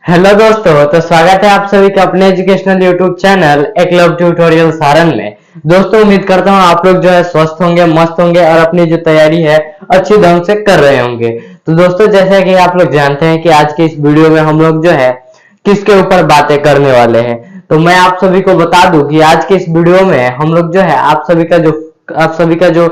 Hello दोस्तों, तो स्वागत है आप सभी का अपने educational YouTube channel Eklavya tutorial Sarang में। दोस्तों, उम्मीद करता हूँ आप लोग जो है स्वस्थ होंगे, मस्त होंगे और अपनी जो तैयारी है अच्छी ढंग से कर रहे होंगे। तो दोस्तों, जैसा कि आप लोग जानते हैं कि आज की इस वीडियो में हम लोग जो है किसके ऊपर बातें करने वाले हैं। तो मैं आप सभी को बता दूं कि आज के इस वीडियो में हम लोग जो है आप सभी का जो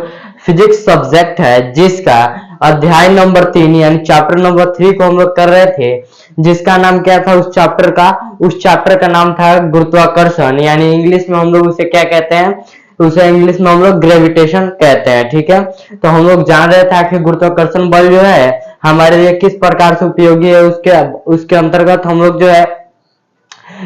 फिजिक्स सब्जेक्ट है, जिसका अध्याय नंबर 3 यानी चैप्टर नंबर 3 को हम लोग कर रहे थे, जिसका नाम क्या था उस चैप्टर का नाम था गुरुत्वाकर्षण, यानी इंग्लिश में हम लोग उसे क्या कहते हैं, उसे इंग्लिश में हम लोग ग्रेविटेशन कहते हैं। ठीक है, तो हम लोग जान रहे थे आखिर गुरुत्वाकर्षण बल जो है हमारे लिए किस प्रकार से उपयोगी है। उसके उसके अंतर्गत हम लोग जो है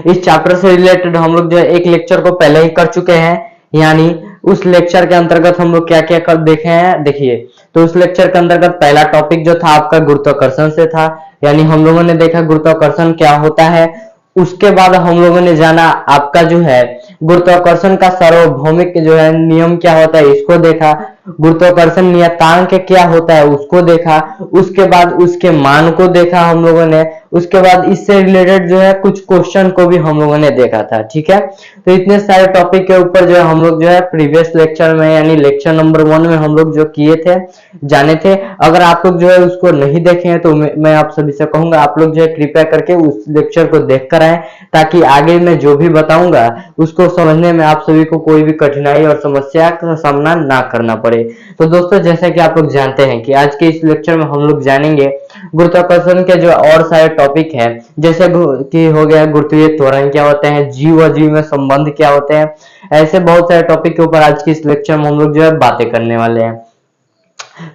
इस चैप्टर से रिलेटेड हम लोग जो है एक लेक्चर को पहले ही कर चुके हैं, यानी उस लेक्चर के अंतर्गत हम लोग क्या क्या कर देखे हैं देखिए। तो उस लेक्चर के अंतर्गत पहला टॉपिक जो था आपका गुरुत्वाकर्षण से था, यानी हम लोगों ने देखा गुरुत्वाकर्षण क्या होता है। उसके बाद हम लोगों ने जाना आपका जो है गुरुत्वाकर्षण का सार्वभौमिक जो है नियम क्या होता है, इसको देखा। गुरुत्वाकर्षण नियतांक क्या होता है उसको देखा। उसके बाद उसके मान को देखा हम लोगों ने। उसके बाद इससे रिलेटेड जो है कुछ क्वेश्चन को भी हम लोगों ने देखा था। ठीक है, तो इतने सारे टॉपिक के ऊपर जो है हम लोग जो है प्रीवियस लेक्चर में यानी लेक्चर नंबर 1 में हम लोग जो किए थे, जाने थे। अगर आप लोग जो है उसको नहीं देखे हैं तो मैं आप सभी से कहूंगा आप लोग जो है कृपया करके उस लेक्चर को देख कर आए, ताकि आगे मैं जो भी बताऊंगा उसको समझने में आप सभी को कोई भी कठिनाई और समस्या का सामना ना करना पड़े। तो दोस्तों, जैसा कि आप लोग जानते हैं कि आज के इस लेक्चर में हम लोग जानेंगे गुरुत्वाकर्षण के जो और सारे टॉपिक है, जैसे कि हो गया गुरुत्वीय त्वरण क्या होते हैं, जीव अजीव में संबंध क्या होते हैं। ऐसे बहुत सारे टॉपिक के ऊपर आज के इस लेक्चर में हम लोग जो है बातें करने वाले हैं।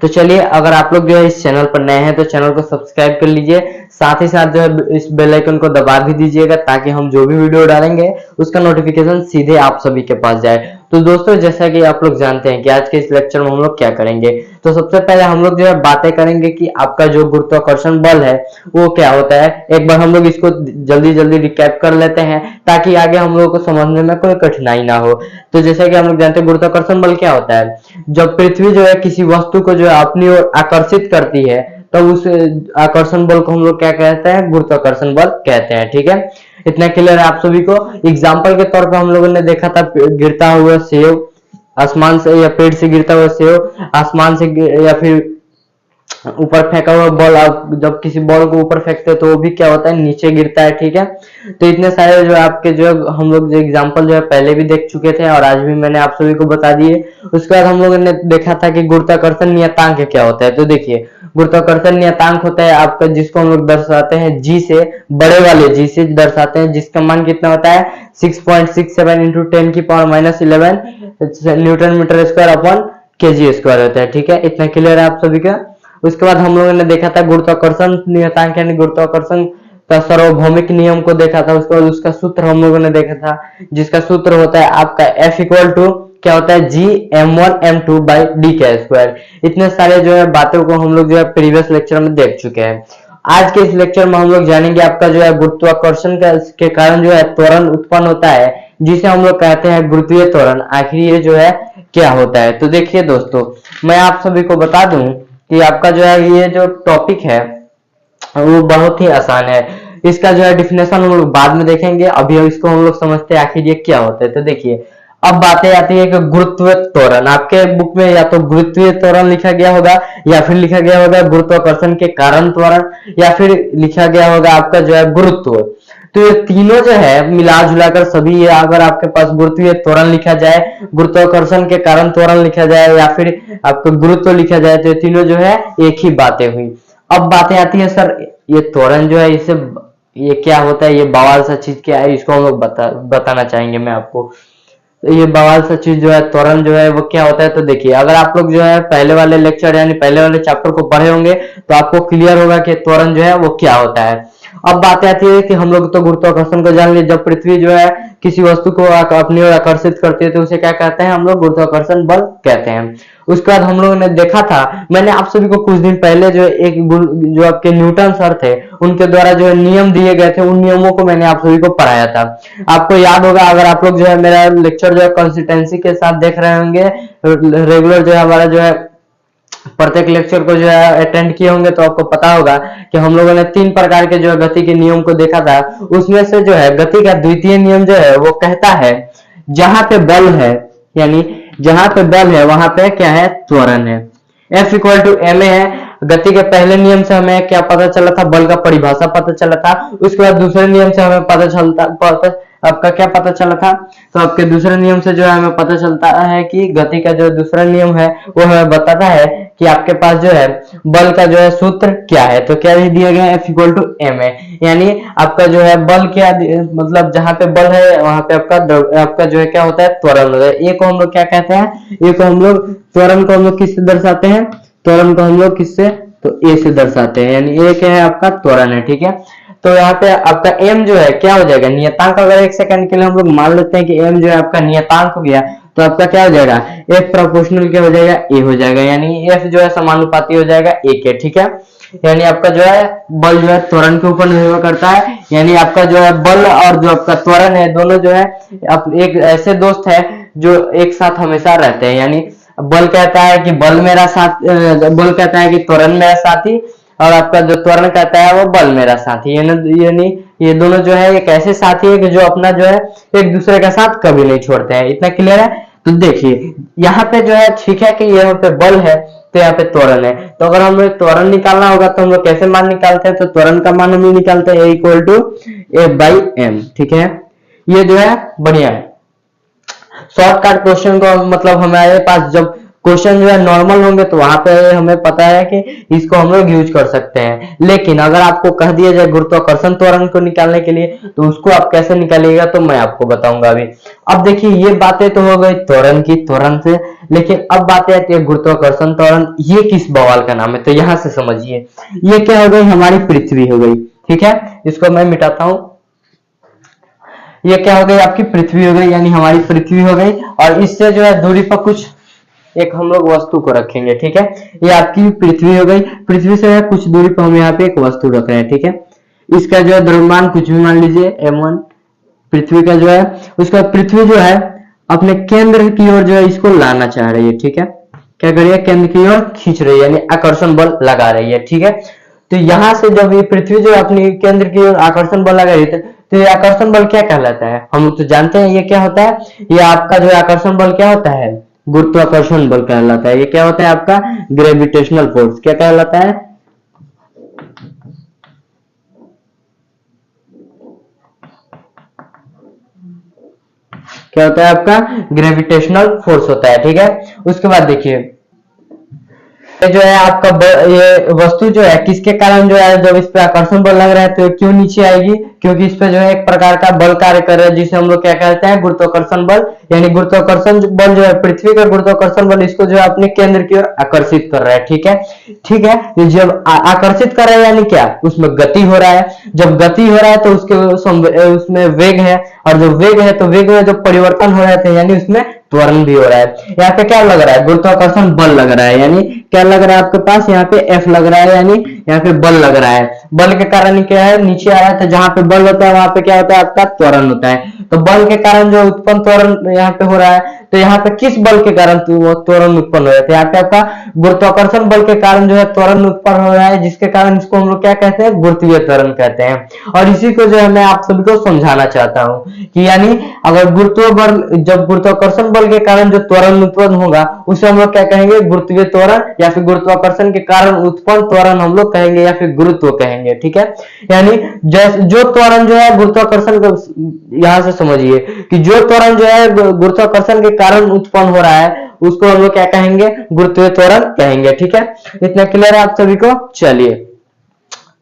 तो चलिए, अगर आप लोग जो है इस चैनल पर नए हैं तो चैनल को सब्सक्राइब कर लीजिए, साथ ही साथ जो है इस बेल आइकन को दबा भी दीजिएगा, ताकि हम जो भी वीडियो डालेंगे उसका नोटिफिकेशन सीधे आप सभी के पास जाए। तो दोस्तों, जैसा कि आप लोग जानते हैं कि आज के इस लेक्चर में हम लोग क्या करेंगे, तो सबसे पहले हम लोग जो है बातें करेंगे कि आपका जो गुरुत्वाकर्षण बल है वो क्या होता है। एक बार हम लोग इसको जल्दी जल्दी रिकैप कर लेते हैं, ताकि आगे हम लोगों को समझने में कोई कठिनाई ना हो। तो जैसा कि हम लोग जानते हैं गुरुत्वाकर्षण बल क्या होता है, जब पृथ्वी जो है किसी वस्तु को जो है अपनी ओर आकर्षित करती है, तो उस आकर्षण बल को हम लोग क्या कहते हैं, गुरुत्वाकर्षण बल कहते हैं। ठीक है, इतना क्लियर है आप सभी को। एग्जाम्पल के तौर पे हम लोगों ने देखा था गिरता हुआ सेब, आसमान से या पेड़ से गिरता हुआ सेब आसमान से या फिर ऊपर फेंका हुआ बॉल, आप जब किसी बॉल को ऊपर फेंकते हैं तो वो भी क्या होता है, नीचे गिरता है। ठीक है, तो इतने सारे जो आपके जो हम लोग जो एग्जांपल जो है पहले भी देख चुके थे और आज भी मैंने आप सभी को बता दिए। उसके बाद हम लोगों ने देखा था कि गुरुत्वाकर्षण नियतांक क्या होता है। तो देखिए, गुरुत्वाकर्षण नियतांक होता है आपका, जिसको हम लोग दर्शाते हैं जी से, बड़े वाले जी से दर्शाते हैं, जिसका मान कितना होता है 6.67 into 10⁻11 newton metre square upon kg square होता है। ठीक है, इतना क्लियर है आप सभी का। उसके बाद हम लोगों ने देखा था गुरुत्वाकर्षण नियतांक यानी गुरुत्वाकर्षण का सार्वभौमिक नियम को देखा था। उसके बाद उसका सूत्र हम लोगों ने देखा था, जिसका सूत्र होता है आपका F इक्वल टू क्या होता है, जी m1m2 बाई डी का स्क्वायर। इतने सारे जो है बातों को हम लोग जो है प्रीवियस लेक्चर में देख चुके हैं। आज के इस लेक्चर में हम लोग जानेंगे आपका जो है गुरुत्वाकर्षण के कारण जो है त्वरण उत्पन्न होता है, जिसे हम लोग कहते हैं गुरुत्वीय त्वरण। आखिर ये जो है क्या होता है। तो देखिए दोस्तों, मैं आप सभी को बता दूं कि आपका जो है ये जो टॉपिक है वो बहुत ही आसान है। इसका जो है डिफिनेशन हम लोग बाद में देखेंगे, अभी इसको हम लोग समझते हैं आखिर ये क्या होता है। तो देखिए, अब बातें आती है कि गुरुत्वीय त्वरण। आपके बुक में या तो गुरुत्वीय त्वरण लिखा गया होगा, या फिर लिखा गया होगा गुरुत्वाकर्षण के कारण त्वरण, या फिर लिखा गया होगा आपका जो है गुरुत्व। तो ये तीनों जो है मिला जुलाकर सभी, ये अगर आपके पास गुरुत्वीय त्वरण लिखा जाए, गुरुत्वाकर्षण के कारण त्वरण लिखा जाए, या फिर आपको गुरुत्व लिखा जाए, तो ये तीनों जो है एक ही बातें हुई। अब बातें आती है सर, ये त्वरण जो है इससे ये क्या होता है, ये बवाल सा चीज क्या है, इसको हम लोग बताना चाहेंगे मैं आपको। तो ये बवाल सा चीज जो है त्वरण जो है वो क्या होता है। तो देखिए, अगर आप लोग जो है पहले वाले लेक्चर यानी पहले वाले चैप्टर को पढ़े होंगे तो आपको क्लियर होगा कि त्वरण जो है वो क्या होता है। अब बात आती है कि हम लोग तो गुरुत्वाकर्षण को जान लिए, जब पृथ्वी जो है किसी वस्तु को अपनी ओर आकर्षित करती है तो उसे क्या कहते हैं, हम लोग गुरुत्वाकर्षण बल कहते हैं। उसके बाद हम लोगों ने देखा था, मैंने आप सभी को कुछ दिन पहले जो एक जो आपके न्यूटन सर थे उनके द्वारा जो नियम दिए गए थे, उन नियमों को मैंने आप सभी को पढ़ाया था। आपको याद होगा, अगर आप लोग जो है मेरा लेक्चर जो है कंसिस्टेंसी के साथ देख रहे होंगे, रेगुलर जो है हमारा जो है प्रत्येक लेक्चर को जो है अटेंड किए होंगे तो आपको पता होगा कि हम लोगों ने 3 प्रकार के जो है गति के नियम को देखा था। उसमें से जो है गति का द्वितीय नियम जो है वो कहता है जहां पे बल है, यानी जहां पे बल है वहां पे क्या है, त्वरण है। F इक्वल टू ma है। गति के पहले नियम से हमें क्या पता चला था, बल का परिभाषा पता चला था। उसके बाद दूसरे नियम से हमें आपका क्या पता चला था, तो आपके दूसरे नियम से जो है हमें पता चलता है कि गति का जो दूसरा नियम है वो हमें बताता है कि आपके पास जो है बल का जो है सूत्र क्या है। तो क्या दिया गया, F इक्वल टू ma, यानी आपका जो है बल क्या, मतलब जहां पे बल है वहां पे आपका जो है क्या होता है, त्वरण होता है। ए को हम लोग क्या कहते हैं, ए को हम लोग त्वरण को हम लोग किससे दर्शाते हैं, त्वरण को हम लोग किससे, तो ए से दर्शाते हैं, यानी ए क्या है आपका त्वरण है। ठीक है, तो यहाँ पे आपका एम जो है क्या हो जाएगा, नियतांक। अगर एक सेकंड के लिए हम लोग मान लेते हैं कि एम जो है आपका नियतांक हो गया, तो आपका क्या हो जाएगा, एफ प्रोपोर्शनल क्या हो जाएगा, ए हो जाएगा, यानी एफ जो है समानुपाती हो जाएगा ए के। ठीक है, यानी आपका जो है बल जो है त्वरण के ऊपर निर्भर करता है, यानी आपका जो है बल और जो आपका त्वरण है दोनों जो है एक ऐसे दोस्त है जो एक साथ हमेशा रहते हैं। यानी बल कहता है कि बल मेरा साथ, बल कहता है कि त्वरण मेरा साथी, और आपका जो त्वरण कहता है वो बल मेरा साथी। यानी ये दोनों जो है एक ऐसे साथी है कि जो अपना जो है एक दूसरे का साथ कभी नहीं छोड़ते हैं। इतना क्लियर है। तो देखिए यहाँ पे जो है, ठीक है कि यहाँ पे बल है तो यहाँ पे त्वरण है, तो अगर हम लोग त्वरण निकालना होगा तो हम लोग कैसे मान निकालते हैं, तो त्वरण का मान हम लोग निकालते हैं A equal to F by M. ठीक है, ये जो है बढ़िया है। शॉर्टकट क्वेश्चन को मतलब हमारे पास जब क्वेश्चन जो है नॉर्मल होंगे तो वहां पे हमें पता है कि इसको हम लोग यूज कर सकते हैं। लेकिन अगर आपको कह दिया जाए गुरुत्वाकर्षण त्वरण को निकालने के लिए तो उसको आप कैसे निकालिएगा, तो मैं आपको बताऊंगा अभी। अब देखिए ये बातें तो हो गई त्वरण की, त्वरण से, लेकिन अब बातें आती है गुरुत्वाकर्षण त्वरण। ये किस बवाल का नाम है, तो यहां से समझिए, ये क्या हो गई, हमारी पृथ्वी हो गई। ठीक है, इसको मैं मिटाता हूं। ये क्या हो गई, आपकी पृथ्वी हो गई, यानी हमारी पृथ्वी हो गई, और इससे जो है दूरी पर कुछ एक हम लोग वस्तु को रखेंगे। ठीक है, ये आपकी पृथ्वी हो गई। पृथ्वी से कुछ दूरी पर हम यहाँ पे एक वस्तु रख रहे हैं। ठीक है, इसका जो है द्रव्यमान कुछ भी मान लीजिए m1 पृथ्वी का जो है, उसका पृथ्वी जो है अपने केंद्र की ओर जो है इसको लाना चाह रही है। ठीक है, क्या कर रही है, केंद्र की ओर खींच रही है, यानी आकर्षण बल लगा रही है। ठीक है, तो यहां से जब ये पृथ्वी जो अपनी केंद्र की ओर आकर्षण बल लगा रही है, तो ये आकर्षण बल क्या कहलाता है, हम लोग तो जानते हैं ये क्या होता है। ये आपका जो आकर्षण बल क्या होता है, गुरुत्वाकर्षण बल कहलाता है। ये क्या होता है आपका ग्रेविटेशनल फोर्स, क्या कहलाता है, क्या होता है आपका ग्रेविटेशनल फोर्स होता है। ठीक है, उसके बाद देखिए जो है आपका ये वस्तु जो है किसके कारण जो है, जब इस पे आकर्षण बल लग रहा है तो ये क्यों नीचे आएगी, क्योंकि इस पे जो है एक प्रकार का बल कार्य कर रहा है जिसे हम लोग क्या कहते हैं, गुरुत्वाकर्षण बल। यानी गुरुत्वाकर्षण बल जो है पृथ्वी का गुरुत्वाकर्षण बल इसको जो है अपने केंद्र की ओर आकर्षित कर रहा है। ठीक है, ठीक है, जब आकर्षित कर रहा है यानी क्या, उसमें गति हो रहा है। जब गति हो रहा है तो उसमें वेग है, और जो वेग है तो वेग में जो परिवर्तन हो रहे थे यानी उसमें त्वरण भी हो रहा है। यहाँ पे क्या लग रहा है, गुरुत्वाकर्षण बल लग रहा है, यानी क्या लग रहा है आपके पास, यहाँ पे F लग रहा है, यानी यहाँ पे बल लग रहा है। बल के कारण क्या है, नीचे आ रहा है, तो जहां पे बल होता है वहां पे क्या होता है, आपका त्वरण होता है। तो बल के कारण जो उत्पन्न त्वरण यहाँ पे हो रहा है, तो यहाँ पे किस बल के कारण त्वरण उत्पन्न हो रहा है, यहाँ पे आपका गुरुत्वाकर्षण बल के कारण जो है त्वरण उत्पन्न हो रहा है, जिसके कारण इसको हम लोग क्या कहते हैं, गुरुत्वीय त्वरण कहते हैं। और इसी को जो है मैं आप सभी को समझाना चाहता हूँ कि यानी अगर जब गुरुत्वाकर्षण बल के कारण जो त्वरण उत्पन्न होगा उसे हम लोग क्या कहेंगे, गुरुत्वीय त्वरण, या फिर गुरुत्वाकर्षण के कारण उत्पन्न त्वरण हम लोग कहेंगे, या फिर गुरुत्व कहेंगे। ठीक है, यानी जो त्वरण जो है गुरुत्वाकर्षण को, यहां से समझिए कि जो त्वरण जो है गुरुत्वाकर्षण के कारण उत्पन्न हो रहा है उसको हम लोग क्या कहेंगे, गुरुत्वीय त्वरण कहेंगे। ठीक है, इतना क्लियर है आप सभी को। चलिए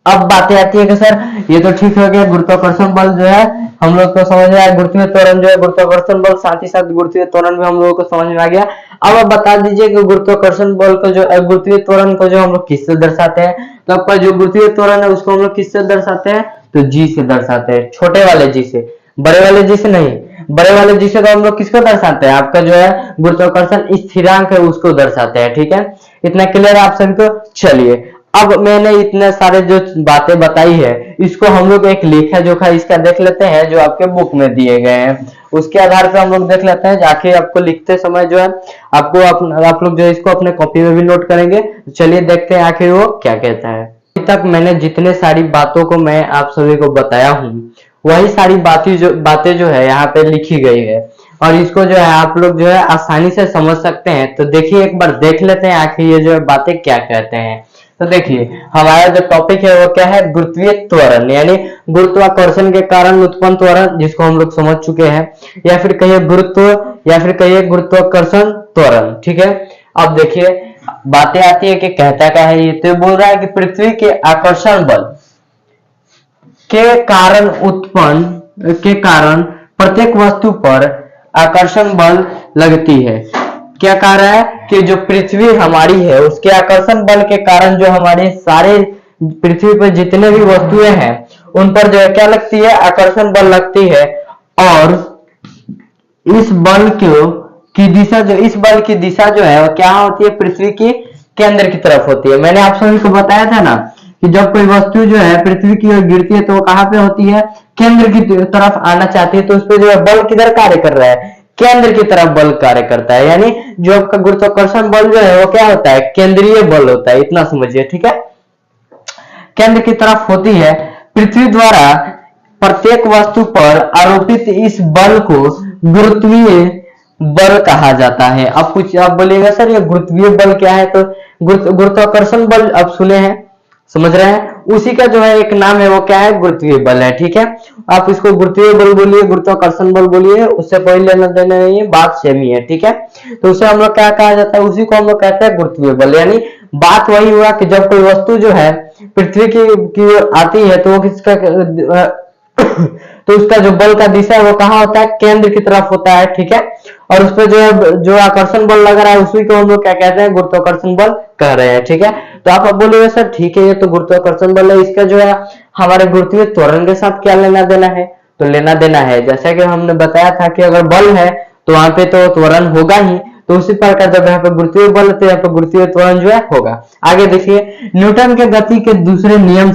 अब बातें आती है कि सर ये तो ठीक हो गया, गुरुत्वाकर्षण बल जो है हम लोग को समझ में आया, गुरुत्वीय त्वरण जो है गुरुत्वाकर्षण बल, साथ ही साथ गुरुत्वीय त्वरण भी हम लोगों को समझ में आ गया। अब आप बता दीजिए कि गुरुत्वाकर्षण बल को जो गुरुत्वीय त्वरण को जो हम लोग किससे दर्शाते हैं, तो आपका जो गुरुत्वीय त्वरण है उसको हम लोग किससे दर्शाते हैं, तो जी से दर्शाते हैं, छोटे वाले जी से, बड़े वाले जी से नहीं। बड़े वाले जी से तो हम लोग किसको दर्शाते हैं, आपका जो है गुरुत्वाकर्षण स्थिरांक है उसको दर्शाते हैं। ठीक है, इतना क्लियर है आप सभी को। चलिए अब मैंने इतने सारे जो बातें बताई है इसको हम लोग एक लेखा जोखा इसका देख लेते हैं जो आपके बुक में दिए गए हैं। उसके आधार पर हम लोग देख लेते हैं। जाके आपको लिखते समय जो है आपको आप लोग जो है इसको अपने कॉपी में भी नोट करेंगे। चलिए देखते हैं आखिर वो क्या कहता है। अभी तक मैंने जितने सारी बातों को मैं आप सभी को बताया हूँ, वही सारी बातें जो है यहाँ पे लिखी गई है, और इसको जो है आप लोग जो है आसानी से समझ सकते हैं। तो देखिए एक बार देख लेते हैं आखिर ये जो है बातें क्या कहते हैं। तो देखिए हमारा जो टॉपिक है वो क्या है, गुरुत्वीय त्वरण, यानी गुरुत्वाकर्षण के कारण उत्पन्न त्वरण, जिसको हम लोग समझ चुके हैं, या फिर कहिए गुरुत्व, या फिर कहिए गुरुत्वाकर्षण त्वरण। ठीक है, अब देखिए बातें आती है कि कहता क्या है ये। तो बोल रहा है कि पृथ्वी के आकर्षण बल के कारण प्रत्येक वस्तु पर आकर्षण बल लगती है। क्या कह रहा है कि जो पृथ्वी हमारी है उसके आकर्षण बल के कारण जो हमारे सारे पृथ्वी पर जितने भी वस्तुएं हैं उन पर जो है क्या लगती है, आकर्षण बल लगती है। और इस बल इस बल की दिशा जो है वो क्या होती है, पृथ्वी की केंद्र की तरफ होती है। मैंने आप सभी को बताया था ना कि जब कोई वस्तु जो है पृथ्वी की ओर गिरती है तो वो कहां पे होती है, केंद्र की तरफ आना चाहती है। तो उस पर जो है बल किधर कार्य कर रहा है, केंद्र की तरफ बल कार्य करता है। यानी जो आपका गुरुत्वाकर्षण बल जो है वो क्या होता है, केंद्रीय बल होता है, इतना समझिए। ठीक है, केंद्र की तरफ होती है। पृथ्वी द्वारा प्रत्येक वस्तु पर आरोपित इस बल को गुरुत्वीय बल कहा जाता है। अब कुछ आप बोलिएगा सर ये गुरुत्वीय बल क्या है, तो गुरुत्वाकर्षण बल आप सुने हैं, समझ रहे हैं, उसी का जो है एक नाम है वो क्या है, गुरुत्वीय बल है। ठीक है, आप इसको गुरुत्वीय बल बोलिए, गुरुत्वाकर्षण बल बोलिए, उससे कोई लेना देना नहीं है, बात सेम ही है। ठीक है, तो उसे हम लोग क्या कहा जाता है, उसी को हम लोग कहते हैं गुरुत्वीय बल। यानी बात वही हुआ कि जब कोई वस्तु जो है पृथ्वी की ओर आती है तो वो किसका तो उसका जो बल का दिशा है वो कहाँ होता है, केंद्र की तरफ होता है। ठीक है, और उस पर जो आकर्षण बल लग रहा है उसी को हम लोग क्या कहते हैं, गुरुत्वाकर्षण बल कह रहे हैं। ठीक है, तो आप अब बोलोगे सर ठीक है ये तो गुरुत्वाकर्षण बल है, इसका जो है हमारे गुरुत्वीय त्वरण के साथ क्या लेना देना है, तो लेना देना है जैसा कि हमने बताया था कि अगर बल है तो वहां पे तो त्वरण होगा ही। तो उसी प्रकार जब यहाँ पे गुरुत्वीय बल है तो यहाँ पे गुरुत्वीय त्वरण जो है होगा। आगे देखिए, न्यूटन के गति के दूसरे नियम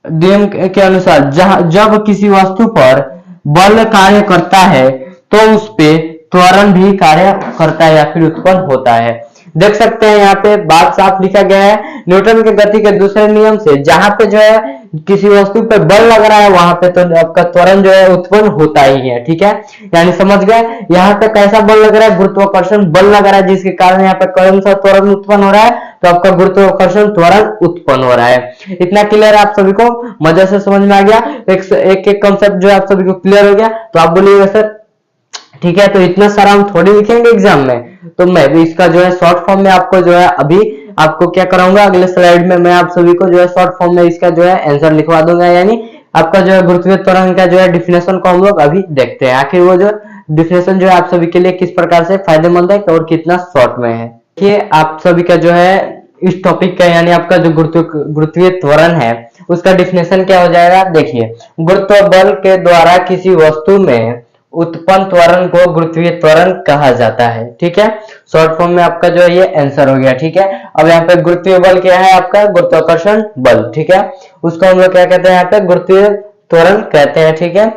के अनुसार जब किसी वस्तु पर बल कार्य करता है तो उस पे त्वरण भी कार्य करता है या फिर उत्पन्न होता है। देख सकते हैं यहाँ पे बात साफ लिखा गया है, न्यूटन के गति के दूसरे नियम से जहां पे जो है किसी वस्तु पे बल लग रहा है वहां पे तो आपका त्वरण जो है उत्पन्न होता ही है। ठीक है, यानी समझ गए, यहाँ पे कैसा बल लग रहा है, गुरुत्वाकर्षण बल लग रहा है, जिसके कारण यहाँ पे कौन सा त्वरण उत्पन्न हो रहा है, तो आपका गुरुत्वाकर्षण त्वरण उत्पन्न हो रहा है। इतना क्लियर है आप सभी को, मजा से समझ में आ गया, एक कंसेप्ट जो है आप सभी को क्लियर हो गया। तो आप बोलिएगा सर ठीक है, तो इतना सारा हम थोड़ी लिखेंगे एग्जाम में, तो मैं भी इसका जो है शॉर्ट फॉर्म में आपको जो है अभी आपको क्या कराऊंगा, अगले स्लाइड में मैं आप सभी को जो है शॉर्ट फॉर्म में इसका जो है आंसर लिखवा दूंगा। यानी आपका जो है गुरुत्वीय त्वरण का जो है डिफिनेशन को हम लोग अभी देखते हैं, आखिर वो जो डिफिनेशन जो है आप सभी के लिए किस प्रकार से फायदेमंद है और कितना शॉर्ट में है। देखिए आप सभी का जो है इस टॉपिक का यानी आपका जो गुरुत्वीय त्वरण है उसका डिफिनेशन क्या हो जाएगा। देखिए, गुरुत्व बल के द्वारा किसी वस्तु में उत्पन्न त्वरण को गुरुत्वीय त्वरण कहा जाता है। ठीक है, शॉर्ट फॉर्म में आपका जो है ये आंसर हो गया। ठीक है, अब यहाँ पे गुरुत्वीय बल क्या है, आपका गुरुत्वाकर्षण बल। ठीक है, उसको हम लोग क्या कहते हैं, यहाँ पे गुरुत्वीय त्वरण कहते हैं। ठीक है,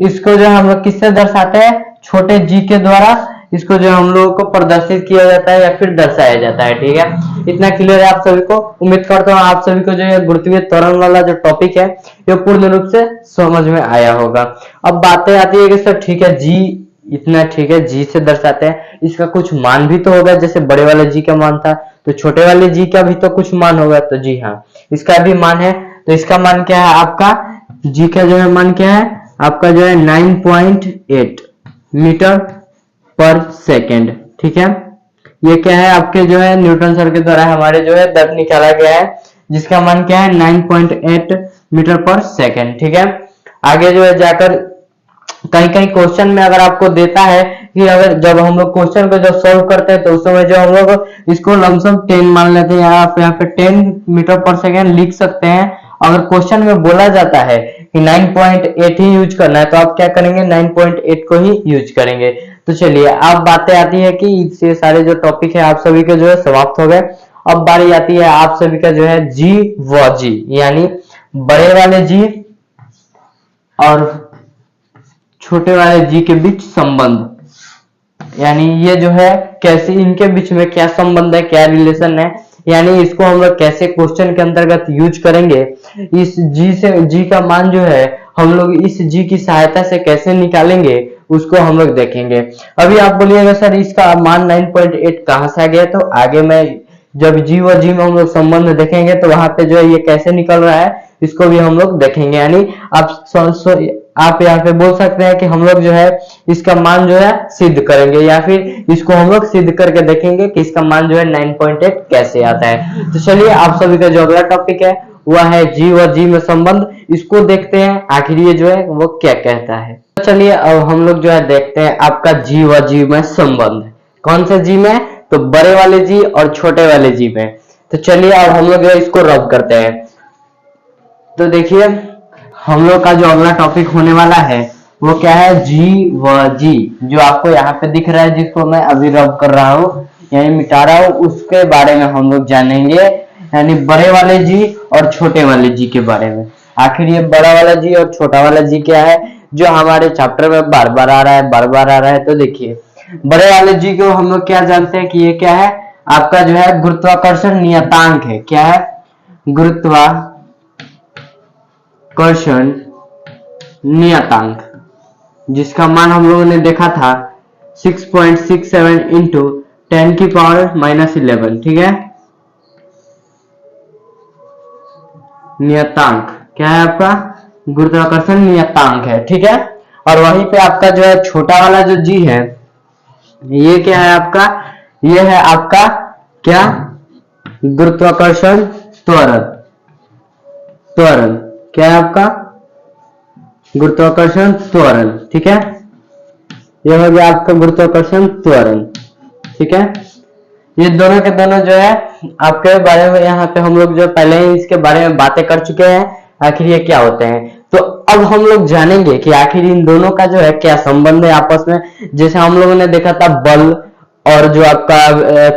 इसको जो हम लोग किससे दर्शाते हैं, छोटे जी के द्वारा इसको जो हम लोगों को प्रदर्शित किया जाता है या फिर दर्शाया जाता है। ठीक है, इतना क्लियर है आप सभी को। उम्मीद करता हूँ आप सभी को जो है गुरुत्वीय त्वरण वाला जो टॉपिक है ये पूर्ण रूप से समझ में आया होगा। अब बातें आती है कि सर ठीक है जी, इतना ठीक है, जी से दर्शाते हैं, इसका कुछ मान भी तो होगा, जैसे बड़े वाले जी का मान था तो छोटे वाले जी का भी तो कुछ मान होगा। तो जी हाँ, इसका भी मान है। तो इसका मान क्या है, आपका जी का जो है मान क्या है, आपका जो है 9.8 मीटर पर सेकेंड। ठीक है, ये क्या है, आपके जो है न्यूटन सर के द्वारा हमारे जो है दर्द निकाला गया है, जिसका मान क्या है 9.8 मीटर पर सेकेंड। ठीक है, आगे जो है जाकर कहीं कहीं क्वेश्चन में अगर आपको देता है कि अगर जब हम लोग क्वेश्चन को जब सॉल्व करते हैं तो उस समय जो हम लोग इसको लमसम 10 मान लेते हैं, आप यहाँ पे 10 मीटर पर सेकेंड लिख सकते हैं। अगर क्वेश्चन में बोला जाता है कि 9.8 ही यूज करना है तो आप क्या करेंगे, 9.8 को ही यूज करेंगे। तो चलिए अब बातें आती है कि इससे सारे जो टॉपिक है आप सभी के जो है समाप्त हो गए। अब बारी आती है आप सभी का जो है जी व जी, यानी बड़े वाले जी और छोटे वाले जी के बीच संबंध, यानी ये जो है कैसे इनके बीच में क्या संबंध है, क्या रिलेशन है, यानी इसको हम लोग कैसे क्वेश्चन के अंतर्गत यूज करेंगे, इस जी से जी का मान जो है हम लोग इस जी की सहायता से कैसे निकालेंगे उसको हम लोग देखेंगे। अभी आप बोलिएगा सर इसका मान 9.8 कहां से आ गया, तो आगे मैं जब जी व जी में हम लोग संबंध देखेंगे तो वहां पे जो है ये कैसे निकल रहा है इसको भी हम लोग देखेंगे। यानी आप यहाँ पे बोल सकते हैं कि हम लोग जो है इसका मान जो है सिद्ध करेंगे, या फिर इसको हम लोग सिद्ध करके देखेंगे कि इसका मान जो है 9.8 कैसे आता है। तो चलिए आप सभी का जो अगला टॉपिक है वह है जी व जी में संबंध, इसको देखते हैं आखिर ये जो है वो क्या कहता है। तो चलिए अब हम लोग जो है देखते हैं आपका जी व जी में संबंध, कौन से जी में, तो बड़े वाले जी और छोटे वाले जी में। तो चलिए अब हम लोग जो है इसको रब करते हैं। तो देखिए हम लोग का जो अगला टॉपिक होने वाला है वो क्या है, जी व जी, जो आपको यहाँ पे दिख रहा है जिसको मैं अभी रब कर रहा हूँ यानी मिटा रहा हूँ, उसके बारे में हम लोग जानेंगे, यानी बड़े वाले जी और छोटे वाले जी के बारे में। आखिर ये बड़ा वाला जी और छोटा वाला जी क्या है जो हमारे चैप्टर में बार बार आ रहा है। तो देखिए बड़े वाले जी को हम लोग क्या जानते हैं कि ये क्या है, आपका जो है गुरुत्वाकर्षण नियतांक है। क्या है, गुरुत्वाकर्षण नियतांक, जिसका मान हम लोगों ने देखा था 6.67 इंटू 10⁻⁻11। ठीक है, नियतांक क्या है आपका, गुरुत्वाकर्षण नियतांक है। ठीक है, और वहीं पे आपका जो है छोटा वाला जो जी है ये क्या है आपका, ये है आपका क्या, गुरुत्वाकर्षण त्वरण। त्वरण क्या है आपका, गुरुत्वाकर्षण त्वरण। ठीक है, यह हो गया आपका गुरुत्वाकर्षण त्वरण। ठीक है, ये दोनों के दोनों जो है आपके बारे में यहाँ पे हम लोग जो पहले ही इसके बारे में बातें कर चुके हैं, आखिर ये क्या होते हैं। तो अब हम लोग जानेंगे कि आखिर इन दोनों का जो है क्या संबंध है आपस में। जैसे हम लोगों ने देखा था बल और जो आपका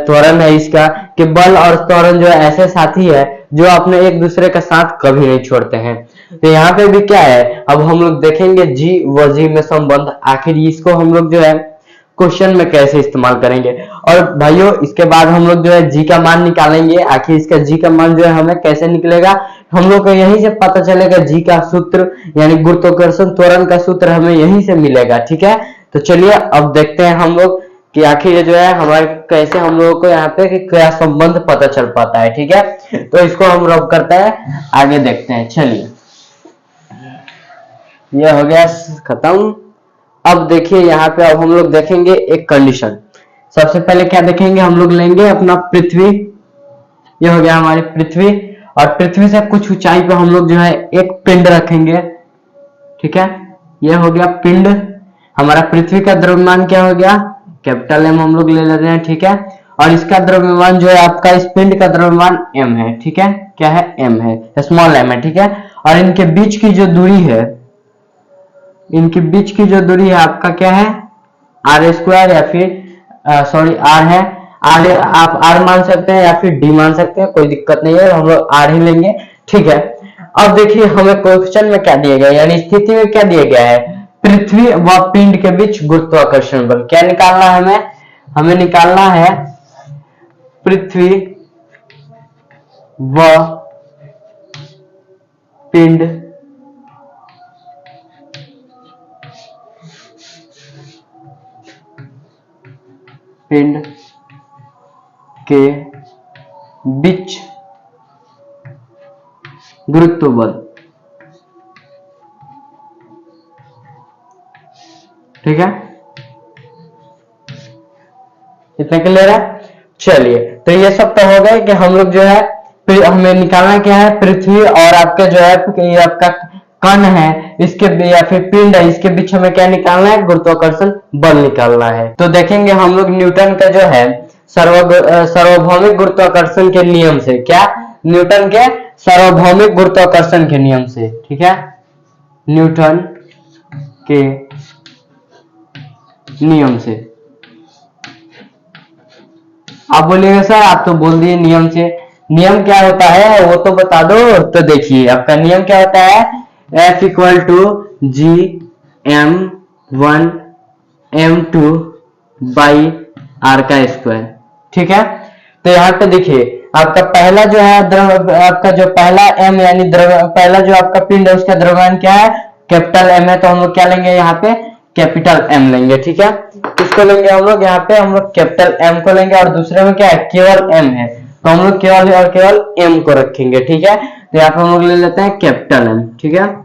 त्वरण है इसका, कि बल और त्वरण जो है ऐसे साथी है जो अपने एक दूसरे का साथ कभी नहीं छोड़ते हैं। तो यहाँ पे भी क्या है, अब हम लोग देखेंगे जी व जी में संबंध, आखिर इसको हम लोग जो है क्वेश्चन में कैसे इस्तेमाल करेंगे। और भाइयों इसके बाद हम लोग जो है जी का मान निकालेंगे, आखिर इसका जी का मान जो है हमें कैसे निकलेगा, हम लोग को यहीं से पता चलेगा। जी का सूत्र यानी गुरुत्वाकर्षण त्वरण का सूत्र हमें यहीं से मिलेगा। ठीक है, तो चलिए अब देखते हैं हम लोग कि आखिर जो है हमारे कैसे हम लोगों को यहाँ पे क्या संबंध पता चल पाता है। ठीक है, तो इसको हम रब करते हैं, आगे देखते हैं। चलिए यह हो गया खत्म। अब देखिए यहाँ पे अब हम लोग देखेंगे एक कंडीशन। सबसे पहले क्या देखेंगे, हम लोग लेंगे अपना पृथ्वी, यह हो गया हमारी पृथ्वी, और पृथ्वी से कुछ ऊंचाई पे हम लोग जो है एक पिंड रखेंगे। ठीक है, यह हो गया पिंड। हमारा पृथ्वी का द्रव्यमान क्या हो गया, कैपिटल एम हम लोग ले लेते हैं। ठीक है, और इसका द्रव्यमान जो है आपका इस पिंड का द्रव्यमान एम है। ठीक है, क्या है, एम है, स्मॉल एम है। ठीक है, और इनके बीच की जो दूरी है, इनके बीच की जो दूरी है आपका क्या है, आर स्क्वायर, या फिर सॉरी आर है, आर आप आर मान सकते हैं या फिर डी मान सकते हैं, कोई दिक्कत नहीं है, हम लोग आर ही लेंगे। ठीक है, अब देखिए हमें क्वेश्चन में क्या दिया गया है, यानी स्थिति में क्या दिया गया है, पृथ्वी व पिंड के बीच गुरुत्वाकर्षण बल। क्या निकालना है हमें निकालना है पृथ्वी व पिंड के बीच गुरुत्व बल। ठीक है, इतना क्लियर है। चलिए तो ये सब तो हो गए कि हम लोग जो है हमें निकालना क्या है, पृथ्वी और आपके जो है ये आपका कण है इसके या फिर पिंड है इसके बीच हमें क्या निकालना है, गुरुत्वाकर्षण बल निकालना है। तो देखेंगे हम लोग न्यूटन का जो है सार्वभौमिक गुरुत्वाकर्षण के नियम से, क्या, न्यूटन के सार्वभौमिक गुरुत्वाकर्षण के नियम से। ठीक है, न्यूटन के नियम से। आप बोलिएगा सर आप तो बोल दिए नियम से, नियम क्या होता है वो तो बता दो। तो देखिए आपका नियम क्या होता है, F = G m 1m2/r²। ठीक है, तो यहाँ पे देखिए आपका पहला जो है आपका जो पहला m यानी पहला जो आपका पिंड है उसका द्रव्यमान क्या है, कैपिटल M है, तो हम लोग क्या लेंगे यहाँ पे कैपिटल M लेंगे। ठीक है, किसको लेंगे हम लोग, यहाँ पे हम लोग कैपिटल M को लेंगे, और दूसरे में क्या है, केवल M है, तो हम लोग केवल और केवल M को रखेंगे। ठीक है, तो यहाँ पे हम लोग ले लेते हैं कैपिटल M। ठीक है,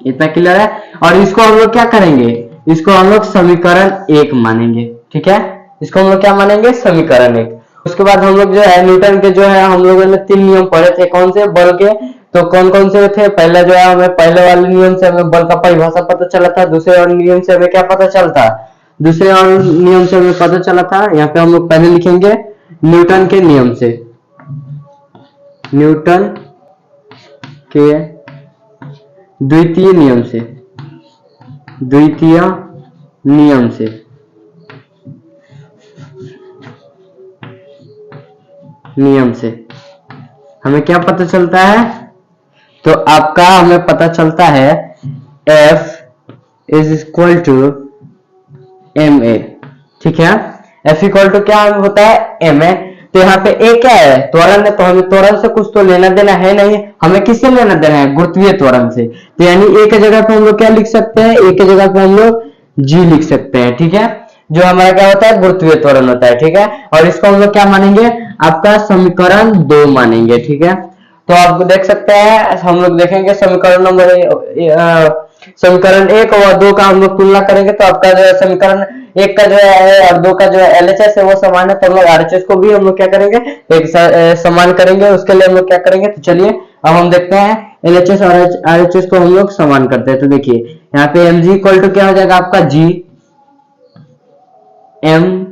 इतना क्लियर है। और इसको हम लोग क्या करेंगे, इसको हम लोग समीकरण 1 मानेंगे। ठीक है, इसको हम लोग क्या मानेंगे, समीकरण 1। उसके बाद हम लोग जो है न्यूटन के जो है हम लोगों ने 3 नियम पढ़े थे, कौन से, बल के, तो कौन कौन से थे, पहला जो है हमें पहले वाले नियम से हमें बल का परिभाषा पता चला था, दूसरे और नियम से हमें क्या पता चलता, दूसरे और नियम से हमें पता चला था, यहाँ पे हम लोग पहले लिखेंगे न्यूटन के नियम से, न्यूटन के द्वितीय नियम से, द्वितीय नियम से, नियम से हमें क्या पता चलता है, तो आपका हमें पता चलता है F is equal to ma। ठीक है, F इक्वल टू क्या होता है, ma। तो यहाँ पे a क्या है, त्वरण है, तो हमें त्वरण से कुछ तो लेना देना है नहीं, हमें किससे लेना देना है, गुरुत्वीय त्वरण से। तो यानी a की जगह पे हम लोग क्या लिख सकते हैं, a की जगह पे हम लोग g लिख सकते हैं। ठीक है, जो हमारा क्या होता है, गुरुत्वीय त्वरण होता है। ठीक है, और इसको हम लोग क्या मानेंगे, आपका समीकरण 2 मानेंगे। ठीक है, तो आप देख सकते हैं, हम लोग देखेंगे समीकरण नंबर समीकरण 1 और 2 का हम लोग तुलना करेंगे, तो आपका जो है समीकरण 1 का जो है और 2 का जो है LHS है वो समान है, तो हम लोग RHS को भी हम लोग क्या करेंगे, एक समान करेंगे। उसके लिए हम लोग क्या करेंगे, तो चलिए अब हम देखते हैं LHS और RHS को हम लोग समान करते हैं। तो देखिए यहाँ पे mg इक्वल टू क्या हो जाएगा, आपका g m/r²,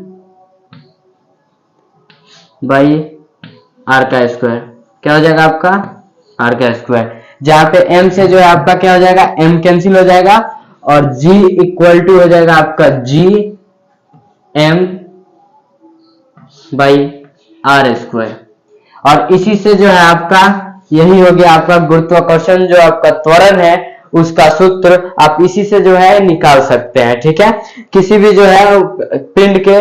क्या हो जाएगा आपका r², जहां पे m से जो है आपका क्या हो जाएगा, m कैंसिल हो जाएगा, और g इक्वल टू हो जाएगा आपका g m/r²। और इसी से जो है आपका यही हो गया आपका गुरुत्वाकर्षण, जो आपका त्वरण है उसका सूत्र आप इसी से जो है निकाल सकते हैं। ठीक है, किसी भी जो है पिंड के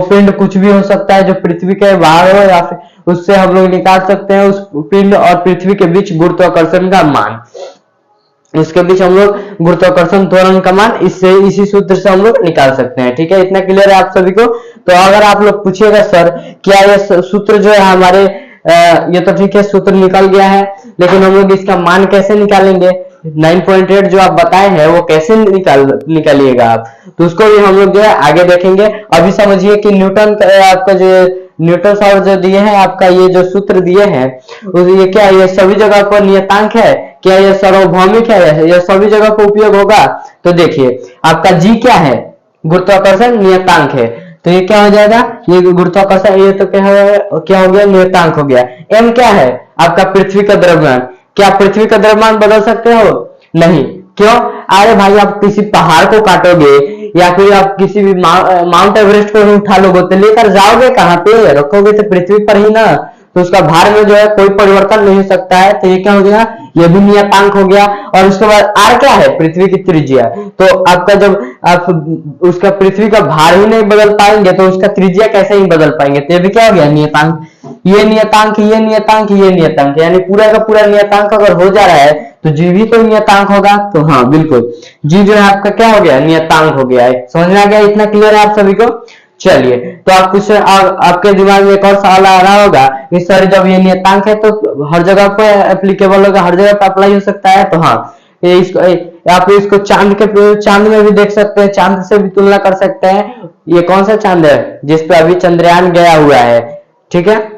पिंड कुछ भी हो सकता है जो पृथ्वी के बाहर हो, या फिर उससे हम लोग निकाल सकते हैं उस पिंड और पृथ्वी के बीच गुरुत्वाकर्षण का मान, उसके बीच हम लोग गुरुत्वाकर्षण त्वरण का मान इससे इसी सूत्र से हम लोग निकाल सकते हैं। ठीक है, इतना क्लियर है आप सभी को। तो अगर आप लोग पूछिएगा सर क्या ये सूत्र जो है हमारे ये तो ठीक है सूत्र निकल गया है, लेकिन हम लोग इसका मान कैसे निकालेंगे, 9.8 जो आप बताए हैं वो कैसे निकालिएगा आप, तो उसको भी हम लोग जो है आगे देखेंगे। अभी समझिए कि न्यूटन आपका जो न्यूटन सर जो दिए हैं, आपका ये जो सूत्र दिए हैं ये क्या, ये सभी जगह पर नियतांक है क्या, ये सार्वभौमिक है, ये सभी जगह पर उपयोग होगा। तो देखिए आपका जी क्या है, गुरुत्वाकर्षण नियतांक है, तो ये क्या हो जाएगा, ये गुरुत्वाकर्षण, ये तो क्या हो गया, नियतांक हो गया। एम क्या है, आपका पृथ्वी का द्रव्यमान। क्या पृथ्वी का द्रव्यमान बदल सकते हो, नहीं, क्यों, अरे भाई आप किसी पहाड़ को काटोगे या फिर आप किसी भी माउंट एवरेस्ट को उठा लोगे तो लेकर जाओगे कहां पे, रखोगे तो पृथ्वी पर ही ना, तो उसका भार में जो है कोई परिवर्तन नहीं हो सकता है। तो ये क्या हो गया, ये भी नियतांक हो गया। और उसके बाद आर क्या है, पृथ्वी की त्रिज्या। तो आपका जब आप उसका पृथ्वी का भार ही नहीं बदल पाएंगे तो उसका त्रिज्या कैसे ही बदल पाएंगे, तो ये भी क्या हो गया, नियतांक। ये नियतांक, ये नियतांक, ये नियतांक, यानी पूरा का पूरा नियतांक अगर हो जा रहा है तो जी भी तो नियतांक होगा। तो हाँ बिल्कुल, जी जो है आपका क्या हो गया, नियतांक हो गया है। समझ में आ गया, इतना क्लियर है आप सभी को। चलिए, तो आप कुछ आपके दिमाग में एक और सवाल आ रहा होगा कि सर जब ये नियतांक है तो हर जगह पे एप्लीकेबल होगा, हर जगह पे अप्लाई हो सकता है। तो हाँ, इसको आप इसको चांद में भी देख सकते हैं, चांद से भी तुलना कर सकते हैं। ये कौन सा चांद है, जिसपे अभी चंद्रयान गया हुआ है, ठीक है।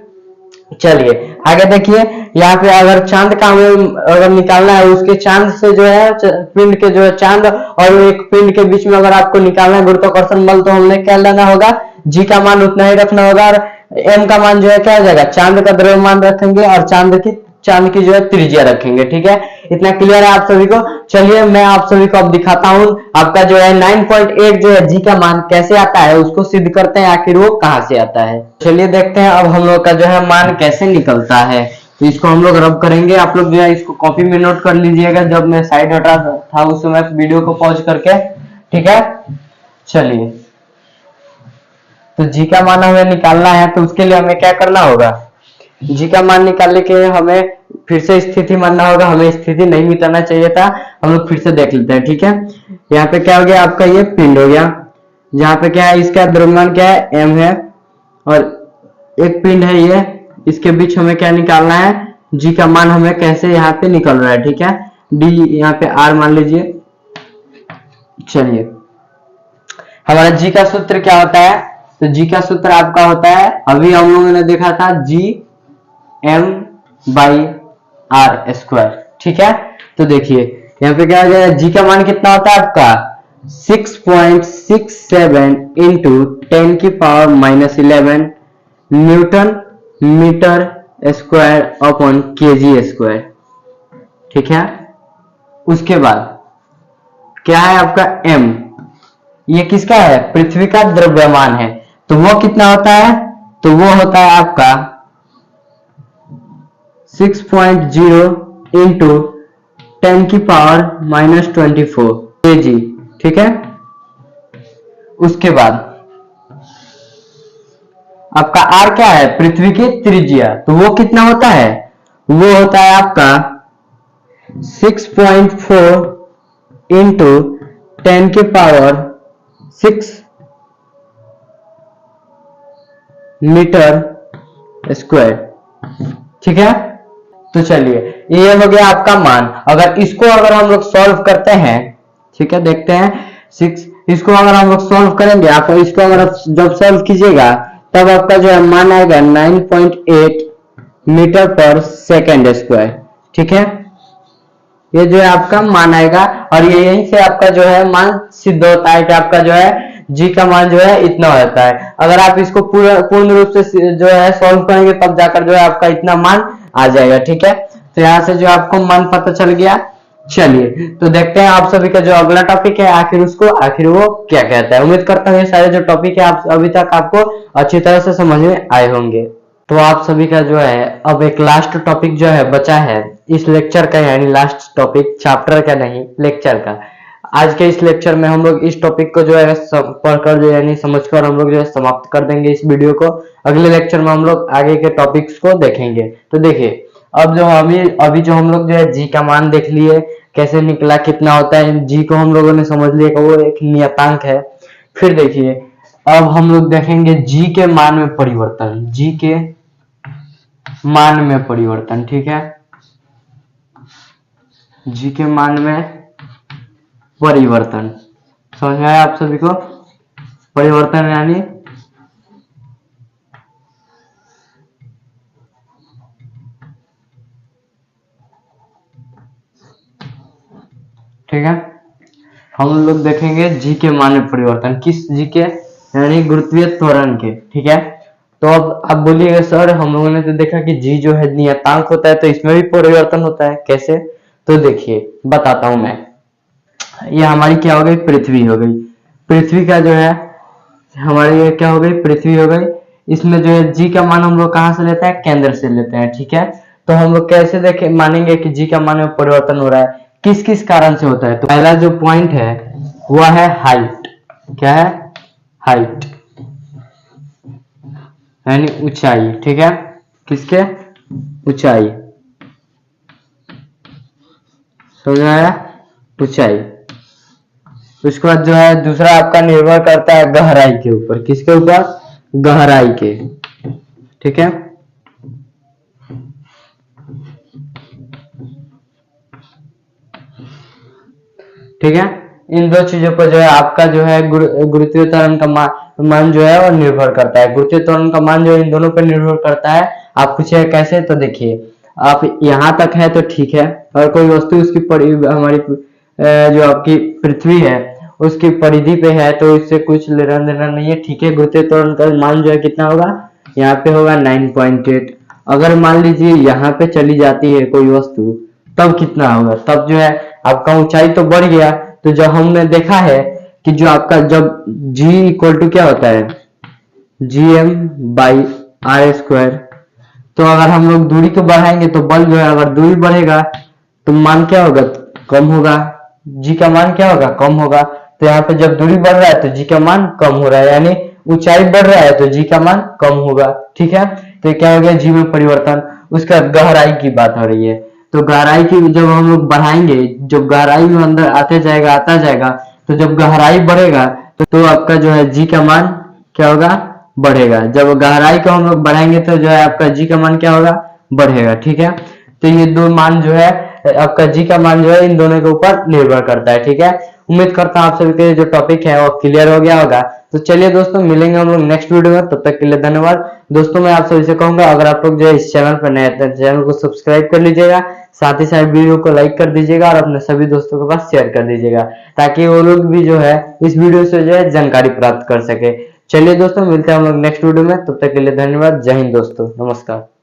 चलिए आगे देखिए, यहाँ पे अगर चांद का हमें अगर निकालना है, उसके चांद से जो है पिंड के जो है चांद और एक पिंड के बीच में अगर आपको निकालना है गुरुत्वाकर्षण बल, तो हमने क्या लेना होगा, जी का मान उतना ही रखना होगा, और एम का मान जो है क्या हो जाएगा, चांद का द्रव्यमान रखेंगे और चांद की जो है त्रिज्या रखेंगे। ठीक है, इतना क्लियर है आप सभी को। चलिए मैं आप सभी को अब दिखाता हूं आपका जो है 9.8 जो है जी का मान कैसे आता है, उसको सिद्ध करते हैं आखिर वो कहां से आता है। चलिए देखते हैं अब हम लोग का जो है मान कैसे निकलता है। तो इसको हम लोग रब करेंगे, आप लोग जो है इसको कॉपी में नोट कर लीजिएगा। जब मैं साइड हटा था उस समय वीडियो को पॉज करके ठीक है। चलिए, तो जी का मान हमें निकालना है, तो उसके लिए हमें क्या करना होगा, जी का मान निकालने के लिए हमें फिर से स्थिति मानना होगा। हमें स्थिति नहीं मिटाना चाहिए था, हम लोग फिर से देख लेते हैं। ठीक है, यहाँ पे क्या हो गया आपका, ये पिंड हो गया, जहाँ पे क्या है, इसका द्रव्यमान क्या है, m है, और एक पिंड है ये, इसके बीच हमें क्या निकालना है, जी का मान हमें कैसे यहाँ पे निकल रहा है। ठीक है, d यहाँ पे r मान लीजिए। चलिए, हमारा जी का सूत्र क्या होता है, तो जी का सूत्र आपका होता है, अभी हम लोगों ने देखा था, जी m बाई आर स्क्वायर। ठीक है, तो देखिए यहाँ पे क्या हो जाएगा, जी का मान कितना होता है आपका 6.67 into 10⁻11 newton metre square upon kg square. ठीक है, उसके बाद क्या है आपका m, ये किसका है, पृथ्वी का द्रव्यमान है, तो वो कितना होता है, तो वो होता है आपका 6.0 इंटू 10⁻24 केजी। ठीक है, उसके बाद आपका r क्या है, पृथ्वी की त्रिज्या, तो वो कितना होता है, वो होता है आपका 6.4 इंटू 10⁻6 मीटर स्क्वायर। ठीक है, तो चलिए ये हो गया आपका मान। अगर हम लोग सॉल्व करते हैं, ठीक है, देखते हैं 6, इसको अगर हम लोग सॉल्व करेंगे, आप इसको अगर आप जब सॉल्व कीजिएगा तब आपका जो है मान आएगा 9.8 मीटर पर सेकेंड स्क्वायर। ठीक है, ये जो है आपका मान आएगा, और ये यहीं से आपका जो है मान सिद्ध होता है कि आपका जो है जी का मान जो है इतना होता है। अगर आप इसको पूर्ण रूप से जो है सॉल्व करेंगे तब जाकर जो है आपका इतना मान आ जाएगा। ठीक है, तो यहाँ से जो आपको मान पता चल गया। चलिए, तो देखते हैं आप सभी का जो अगला टॉपिक है, आखिर वो क्या कहता है। उम्मीद करता हूँ ये सारे जो टॉपिक है आप अभी तक आपको अच्छी तरह से समझ में आए होंगे। तो आप सभी का जो है अब एक लास्ट टॉपिक जो है बचा है इस लेक्चर का, यानी लास्ट टॉपिक, चैप्टर का नहीं, लेक्चर का। आज के इस लेक्चर में हम लोग इस टॉपिक को जो है पढ़कर यानी समझकर हम लोग जो है समाप्त कर देंगे इस वीडियो को। अगले लेक्चर में हम लोग आगे के टॉपिक्स को देखेंगे। तो देखिए, अब जो अभी जो हम लोग जो है जी का मान देख लिए, कैसे निकला, कितना होता है, जी को हम लोगों ने समझ लिया कि वो एक नियतांक है। फिर देखिए, अब हम लोग देखेंगे जी के मान में परिवर्तन, जी के मान में परिवर्तन। ठीक है, जी के मान में परिवर्तन, समझ में आया आप सभी को, परिवर्तन यानी ठीक है, हम लोग देखेंगे जी के मान में परिवर्तन, किस जी के, यानी गुरुत्वीय त्वरण के। ठीक है, तो अब आप बोलिएगा सर हम लोगों ने तो देखा कि जी जो है नियतांक होता है, तो इसमें भी परिवर्तन होता है, कैसे, तो देखिए बताता हूं मैं। ये हमारी क्या हो गई, पृथ्वी हो गई, पृथ्वी का जो है हमारी ये क्या हो गई, पृथ्वी हो गई। इसमें जो है जी का मान हम लोग कहां से लेते हैं, केंद्र से लेते हैं। ठीक है, तो हम लोग कैसे देखे मानेंगे कि जी का मान में परिवर्तन हो रहा है, किस किस कारण से होता है। तो पहला जो पॉइंट है वह है हाइट, क्या है, हाइट यानी ऊंचाई। ठीक है, किसके, ऊंचाई, समझ में आया, ऊंचाई। उसके बाद जो है दूसरा आपका निर्भर करता है गहराई के ऊपर, किसके ऊपर, गहराई के। ठीक है, ठीक है, इन दो चीजों पर जो है आपका जो है गुरुत्वीय त्वरण का मान जो है वो निर्भर करता है। गुरुत्वीय त्वरण का मान जो है इन दोनों पर निर्भर करता है। आप पूछे कैसे, तो देखिए आप यहाँ तक है तो ठीक है, और कोई वस्तु उसकी हमारी जो आपकी पृथ्वी है उसकी परिधि पे है तो इससे कुछ लेना देना नहीं है। ठीक है, गुरुत्वीय त्वरण का मान जो है कितना होगा, यहाँ पे होगा 9.8। अगर मान लीजिए यहाँ पे चली जाती है कोई वस्तु, तब कितना होगा, तब जो है आपका ऊंचाई तो बढ़ गया। तो जब हमने देखा है कि जो आपका जब g इक्वल टू क्या होता है, gm बाई आर स्क्वायर, तो अगर हम लोग दूरी को बढ़ाएंगे तो बल जो है, अगर दूरी बढ़ेगा तो मान क्या होगा, कम होगा, g का मान क्या होगा, कम होगा। तो यहाँ पे जब दूरी बढ़ रहा है तो जी का मान कम हो रहा है, यानी ऊंचाई बढ़ रहा है तो जी का मान कम होगा। ठीक है, तो क्या हो गया, जी में परिवर्तन। उसका गहराई की बात हो रही है, तो गहराई की जब हम लोग बढ़ाएंगे, जब गहराई में अंदर आते जाएगा आता जाएगा, तो जब गहराई बढ़ेगा तो आपका जो है जी का मान क्या होगा, बढ़ेगा। जब गहराई को हम लोग बढ़ाएंगे तो जो है आपका जी का मान क्या होगा, बढ़ेगा। ठीक है, तो ये दो मान जो है आपका जी का मान जो है इन दोनों के ऊपर निर्भर करता है। ठीक है, उम्मीद करता हूँ आप सभी के जो टॉपिक है वो क्लियर हो गया होगा। तो चलिए दोस्तों, मिलेंगे हम लोग नेक्स्ट वीडियो में, तब तक के लिए धन्यवाद दोस्तों। मैं आप सभी से कहूंगा, अगर आप लोग जो है इस चैनल पर नए हैं तो चैनल को सब्सक्राइब कर लीजिएगा, साथ ही साथ वीडियो को लाइक कर दीजिएगा और अपने सभी दोस्तों के पास शेयर कर दीजिएगा, ताकि वो लोग भी जो है इस वीडियो से जो है जानकारी प्राप्त कर सके। चलिए दोस्तों, मिलते हैं हम लोग नेक्स्ट वीडियो में, तब तक के लिए धन्यवाद। जय हिंद दोस्तों, नमस्कार।